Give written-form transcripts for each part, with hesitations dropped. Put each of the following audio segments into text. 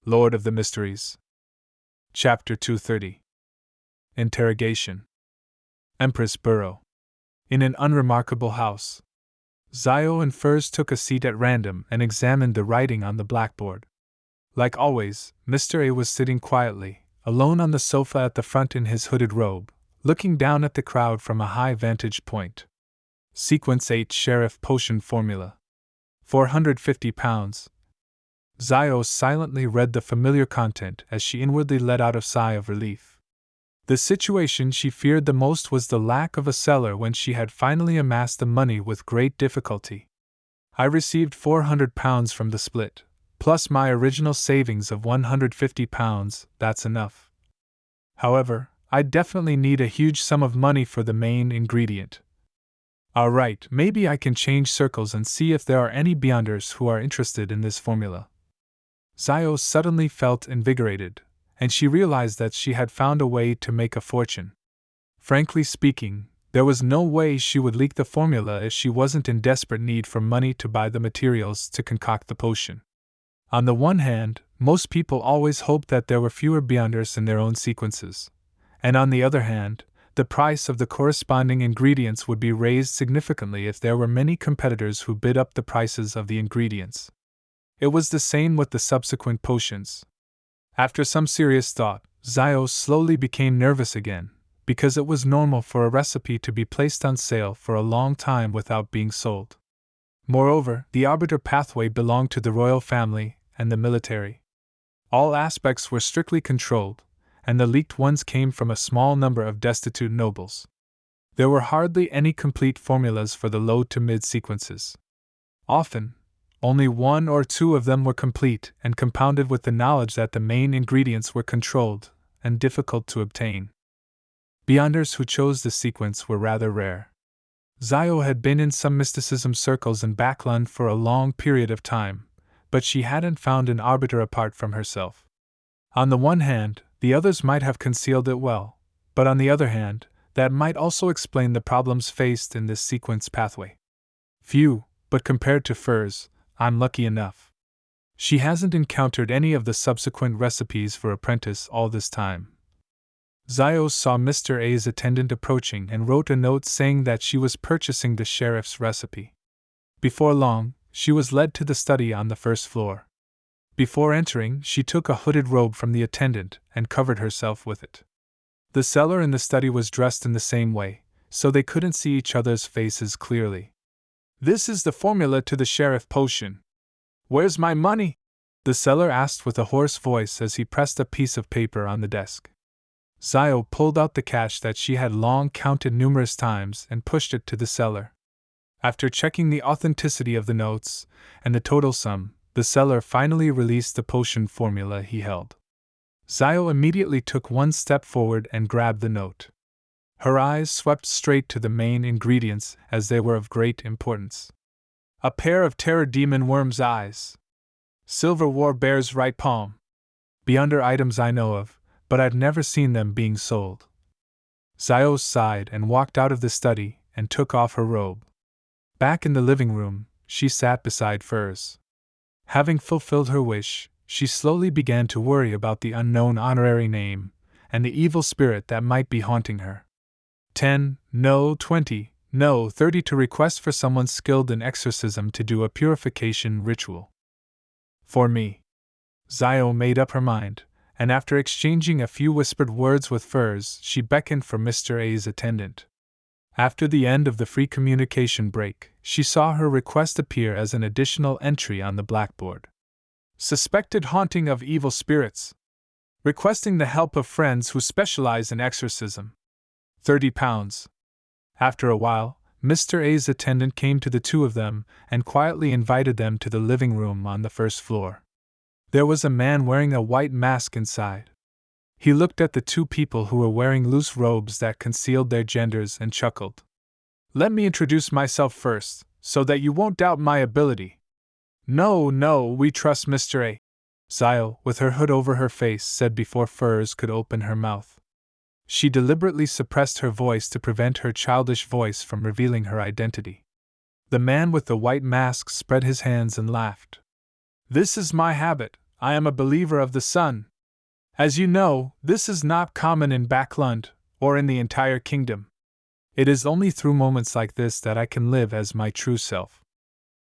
Lord of the Mysteries. Chapter 230. Interrogation. Empress Burrow. In an unremarkable house. Zio and Furs took a seat at random and examined the writing on the blackboard. Like always, Mr. A was sitting quietly, alone on the sofa at the front in his hooded robe, looking down at the crowd from a high vantage point. Sequence 8 Sheriff Potion Formula. 450 pounds. Zio silently read the familiar content as she inwardly let out a sigh of relief. The situation she feared the most was the lack of a seller when she had finally amassed the money with great difficulty. I received 400 pounds from the split, plus my original savings of 150 pounds, that's enough. However, I definitely need a huge sum of money for the main ingredient. Alright, maybe I can change circles and see if there are any Beyonders who are interested in this formula. Zio suddenly felt invigorated, and she realized that she had found a way to make a fortune. Frankly speaking, there was no way she would leak the formula if she wasn't in desperate need for money to buy the materials to concoct the potion. On the one hand, most people always hoped that there were fewer Beyonders in their own sequences, and on the other hand, the price of the corresponding ingredients would be raised significantly if there were many competitors who bid up the prices of the ingredients. It was the same with the subsequent potions. After some serious thought, Zio slowly became nervous again, because it was normal for a recipe to be placed on sale for a long time without being sold. Moreover, the arbiter pathway belonged to the royal family and the military. All aspects were strictly controlled, and the leaked ones came from a small number of destitute nobles. There were hardly any complete formulas for the low to mid sequences. Often, only one or two of them were complete and compounded with the knowledge that the main ingredients were controlled and difficult to obtain. Beyonders who chose this sequence were rather rare. Zio had been in some mysticism circles in Backland for a long period of time, but she hadn't found an arbiter apart from herself. On the one hand, the others might have concealed it well, but on the other hand, that might also explain the problems faced in this sequence pathway. Few, but compared to Furs, I'm lucky enough. She hasn't encountered any of the subsequent recipes for apprentice all this time. Zio saw Mr. A's attendant approaching and wrote a note saying that she was purchasing the sheriff's recipe. Before long, she was led to the study on the first floor. Before entering, she took a hooded robe from the attendant and covered herself with it. The seller in the study was dressed in the same way, so they couldn't see each other's faces clearly. "This is the formula to the sheriff potion. Where's my money?" the seller asked with a hoarse voice as he pressed a piece of paper on the desk. Zio pulled out the cash that she had long counted numerous times and pushed it to the seller. After checking the authenticity of the notes and the total sum, the seller finally released the potion formula he held. Zio immediately took one step forward and grabbed the note. Her eyes swept straight to the main ingredients as they were of great importance. A pair of terror demon worm's eyes. Silver war bear's right palm. Beyonder items I know of, but I've never seen them being sold. Zio sighed and walked out of the study and took off her robe. Back in the living room, she sat beside Furs. Having fulfilled her wish, she slowly began to worry about the unknown honorary name and the evil spirit that might be haunting her. 10, no 20, no 30 to request for someone skilled in exorcism to do a purification ritual. For me. Zio made up her mind, and after exchanging a few whispered words with Furs, she beckoned for Mr. A's attendant. After the end of the free communication break, she saw her request appear as an additional entry on the blackboard. Suspected haunting of evil spirits. Requesting the help of friends who specialize in exorcism. 30 pounds. After a while, Mr. A's attendant came to the two of them and quietly invited them to the living room on the first floor. There was a man wearing a white mask inside. He looked at the two people who were wearing loose robes that concealed their genders and chuckled. "Let me introduce myself first, so that you won't doubt my ability." No, we trust Mr. A. Zio, with her hood over her face, said before Furs could open her mouth. She deliberately suppressed her voice to prevent her childish voice from revealing her identity. The man with the white mask spread his hands and laughed. "This is my habit. I am a believer of the sun. As you know, this is not common in Backlund, or in the entire kingdom. It is only through moments like this that I can live as my true self.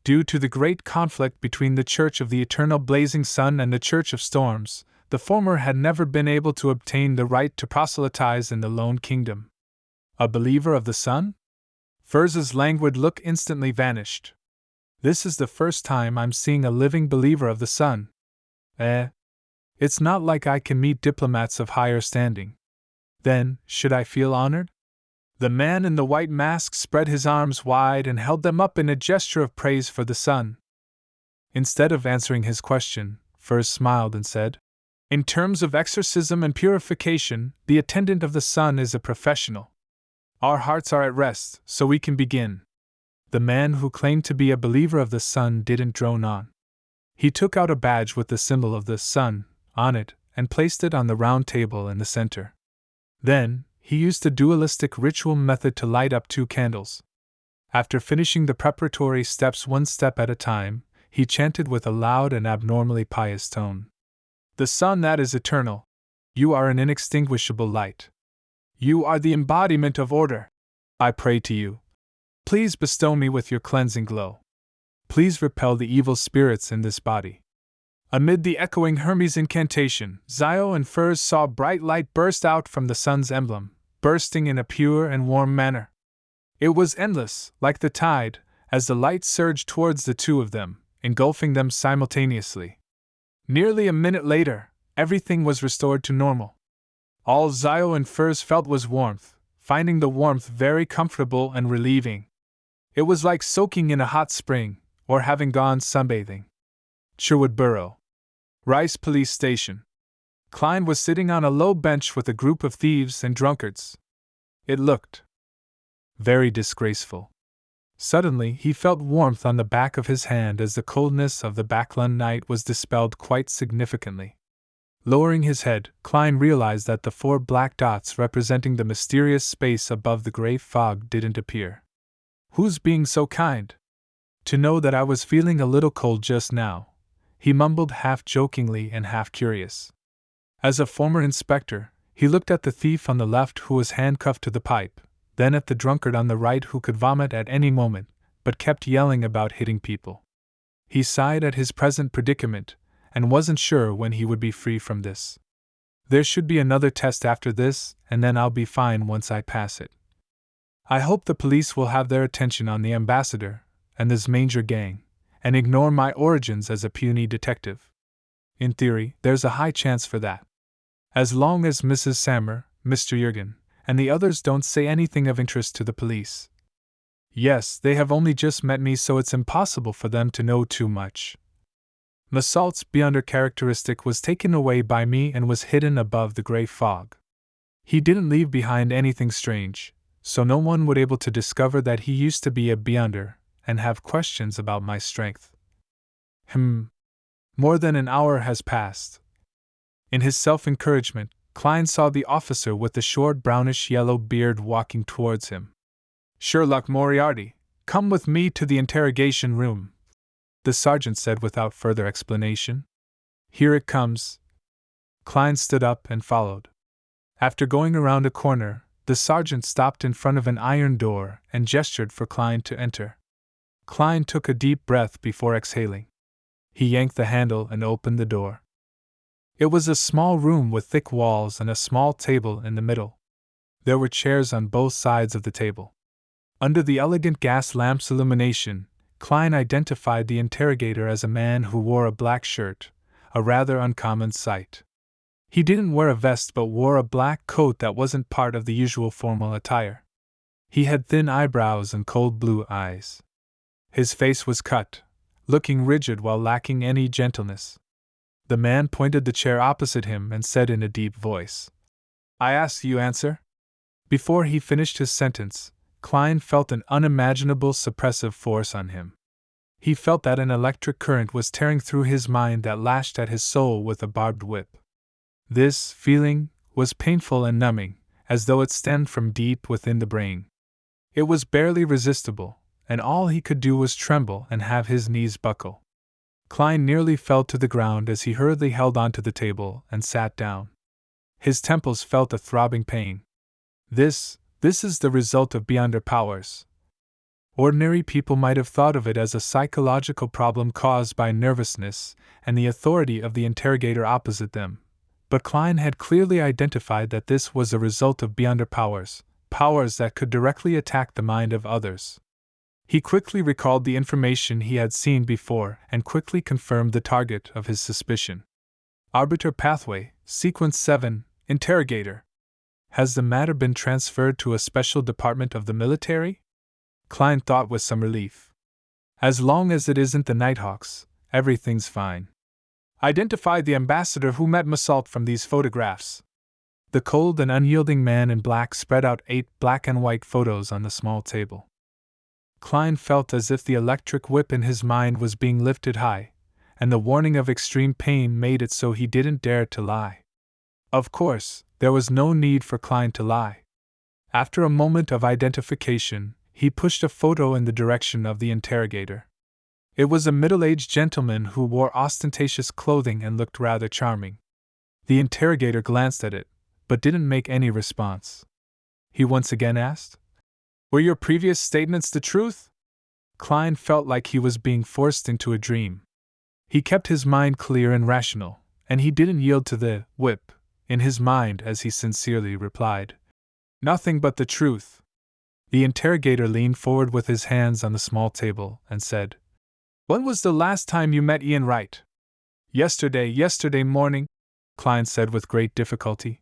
Due to the great conflict between the Church of the Eternal Blazing Sun and the Church of Storms, the former had never been able to obtain the right to proselytize in the Lone Kingdom. A believer of the sun? Furz's languid look instantly vanished. This is the first time I'm seeing a living believer of the sun. It's not like I can meet diplomats of higher standing. Then, should I feel honored? The man in the white mask spread his arms wide and held them up in a gesture of praise for the sun. Instead of answering his question, Furz smiled and said, "In terms of exorcism and purification, the attendant of the sun is a professional. Our hearts are at rest, so we can begin." The man who claimed to be a believer of the sun didn't drone on. He took out a badge with the symbol of the sun on it and placed it on the round table in the center. Then, he used the dualistic ritual method to light up 2 candles. After finishing the preparatory steps one step at a time, he chanted with a loud and abnormally pious tone. "The sun that is eternal. You are an inextinguishable light. You are the embodiment of order. I pray to you. Please bestow me with your cleansing glow. Please repel the evil spirits in this body." Amid the echoing Hermes incantation, Zio and Furz saw bright light burst out from the sun's emblem, bursting in a pure and warm manner. It was endless, like the tide, as the light surged towards the 2 of them, engulfing them simultaneously. Nearly a minute later, everything was restored to normal. All Zio and Furz felt was warmth, finding the warmth very comfortable and relieving. It was like soaking in a hot spring, or having gone sunbathing. Sherwood Borough. Rice Police Station. Klein was sitting on a low bench with a group of thieves and drunkards. It looked very disgraceful. Suddenly, he felt warmth on the back of his hand as the coldness of the Backlund night was dispelled quite significantly. Lowering his head, Klein realized that the 4 black dots representing the mysterious space above the gray fog didn't appear. "Who's being so kind? To know that I was feeling a little cold just now," he mumbled half jokingly and half curious. As a former inspector, he looked at the thief on the left who was handcuffed to the pipe, then at the drunkard on the right who could vomit at any moment, but kept yelling about hitting people. He sighed at his present predicament, and wasn't sure when he would be free from this. "There should be another test after this, and then I'll be fine once I pass it. I hope the police will have their attention on the ambassador and this Manger gang, and ignore my origins as a puny detective. In theory, there's a high chance for that. As long as Mrs. Sammer, Mr. Jurgen, and the others don't say anything of interest to the police. Yes, they have only just met me, so it's impossible for them to know too much. Massault's beyonder characteristic was taken away by me and was hidden above the gray fog. He didn't leave behind anything strange, so no one would able to discover that he used to be a beyonder and have questions about my strength. More than an hour has passed. In his self-encouragement, Klein saw the officer with the short brownish-yellow beard walking towards him. "Sherlock Moriarty, come with me to the interrogation room," the sergeant said without further explanation. "Here it comes." Klein stood up and followed. After going around a corner, the sergeant stopped in front of an iron door and gestured for Klein to enter. Klein took a deep breath before exhaling. He yanked the handle and opened the door. It was a small room with thick walls and a small table in the middle. There were chairs on both sides of the table. Under the elegant gas lamp's illumination, Klein identified the interrogator as a man who wore a black shirt, a rather uncommon sight. He didn't wear a vest but wore a black coat that wasn't part of the usual formal attire. He had thin eyebrows and cold blue eyes. His face was cut, looking rigid while lacking any gentleness. The man pointed the chair opposite him and said in a deep voice, "I ask you answer." Before he finished his sentence, Klein felt an unimaginable suppressive force on him. He felt that an electric current was tearing through his mind that lashed at his soul with a barbed whip. This feeling was painful and numbing, as though it stemmed from deep within the brain. It was barely resistible, and all he could do was tremble and have his knees buckle. Klein nearly fell to the ground as he hurriedly held onto the table and sat down. His temples felt a throbbing pain. This is the result of beyond our powers. Ordinary people might have thought of it as a psychological problem caused by nervousness and the authority of the interrogator opposite them, but Klein had clearly identified that this was a result of beyond our powers, powers that could directly attack the mind of others. He quickly recalled the information he had seen before and quickly confirmed the target of his suspicion. Arbiter Pathway, Sequence 7, Interrogator. Has the matter been transferred to a special department of the military? Klein thought with some relief. As long as it isn't the Nighthawks, everything's fine. Identify the ambassador who met Massault from these photographs. The cold and unyielding man in black spread out 8 black and white photos on the small table. Klein felt as if the electric whip in his mind was being lifted high, and the warning of extreme pain made it so he didn't dare to lie. Of course, there was no need for Klein to lie. After a moment of identification, he pushed a photo in the direction of the interrogator. It was a middle-aged gentleman who wore ostentatious clothing and looked rather charming. The interrogator glanced at it, but didn't make any response. He once again asked, "Were your previous statements the truth?" Klein felt like he was being forced into a dream. He kept his mind clear and rational, and he didn't yield to the whip in his mind as he sincerely replied, "Nothing but the truth." The interrogator leaned forward with his hands on the small table and said, "When was the last time you met Ian Wright?" Yesterday morning," Klein said with great difficulty.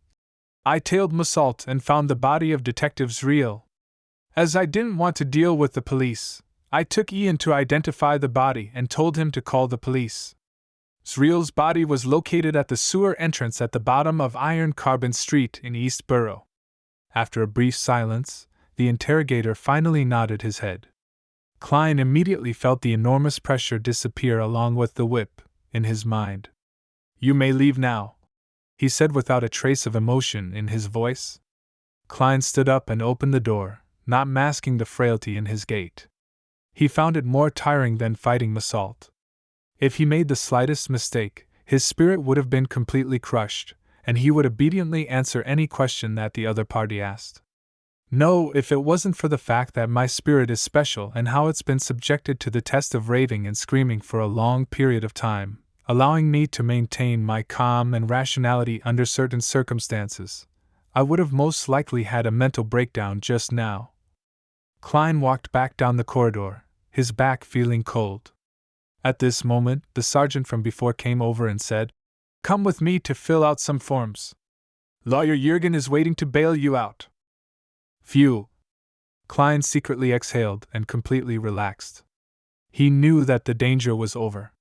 "I tailed Massault and found the body of Detective Zriel. As I didn't want to deal with the police, I took Ian to identify the body and told him to call the police. Zriel's body was located at the sewer entrance at the bottom of Iron Carbon Street in East Borough." After a brief silence, the interrogator finally nodded his head. Klein immediately felt the enormous pressure disappear along with the whip in his mind. "You may leave now," he said without a trace of emotion in his voice. Klein stood up and opened the door, not masking the frailty in his gait. He found it more tiring than fighting Massault. If he made the slightest mistake, his spirit would have been completely crushed, and he would obediently answer any question that the other party asked. "No, if it wasn't for the fact that my spirit is special and how it's been subjected to the test of raving and screaming for a long period of time, allowing me to maintain my calm and rationality under certain circumstances, I would have most likely had a mental breakdown just now." Klein walked back down the corridor, his back feeling cold. At this moment, the sergeant from before came over and said, "Come with me to fill out some forms. Lawyer Jurgen is waiting to bail you out." Phew! Klein secretly exhaled and completely relaxed. He knew that the danger was over.